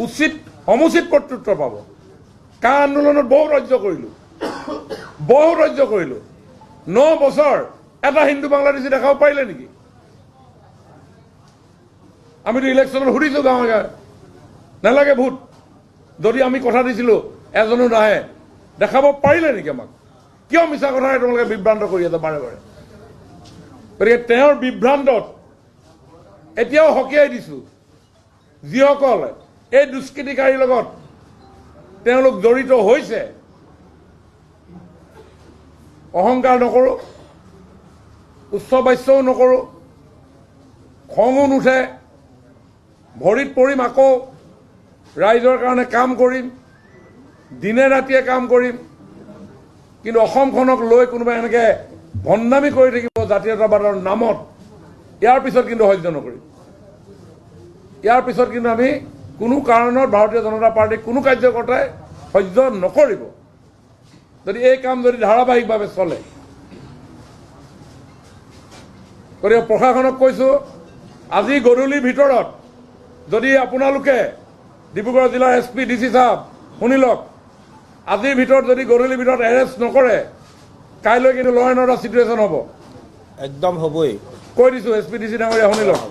উচিত সমুচিত কৰ্তৃত্ব পাব। কা আন্দোলনত বহু ৰাজ্য কৰিলোঁ 9 বছৰ এটা হিন্দু বাংলাদেশী দেখাব পাৰিলে নেকি? আমিতো ইলেকশ্যনত সুধিছোঁ গাঁৱে গাঁৱে, নালাগে ভোট। যদি আমি কথা দিছিলোঁ এজনো নাহে, দেখাব পাৰিলে নেকি আমাক? কিয় মিছা কথাৰে তোমালোকে বিভ্ৰান্ত কৰি আছে বাৰে বাৰে? গতিকে তেওঁৰ বিভ্ৰান্তত এতিয়াও সকীয়াই দিছোঁ, যিসকল এই দুষ্কৃতিকাৰীৰ লগত তেওঁলোক জড়িত হৈছে, অহংকাৰ নকৰোঁ, উচ্চ বাচ্যও নকৰোঁ, খঙো নুঠে, ভৰিত পৰিম, আকৌ ৰাইজৰ কাৰণে কাম কৰিম, দিনে ৰাতিয়ে কাম কৰিম। কিন্তু অসমখনক লৈ কোনোবাই এনেকৈ ভণ্ডামি কৰি থাকিব জাতীয়তাবাদৰ নামত, ইয়াৰ পিছত কিন্তু সহ্য নকৰিম। ইয়াৰ পিছত কিন্তু আমি কোনো কাৰণত ভাৰতীয় জনতা পাৰ্টীৰ কোনো কাৰ্যকৰ্তাই সহ্য নকৰিব যদি এই কাম যদি ধাৰাবাহিকভাৱে চলে। গতিকে প্ৰশাসনক কৈছোঁ, আজি গধূলিৰ ভিতৰত যদি আপোনালোকে ডিব্ৰুগড় জিলাৰ SP DC সাহেব শুনি লওক, আজিৰ ভিতৰত যদি গধূলিৰ ভিতৰত এৰেষ্ট নকৰে, কাইলৈ কিন্তু ল এণ্ড অৰ্ডাৰ চিটুৱেশ্যন হ'ব। একদম হ'বই, কৈ দিছোঁ। SP DC ডাঙৰীয়া শুনি লওক।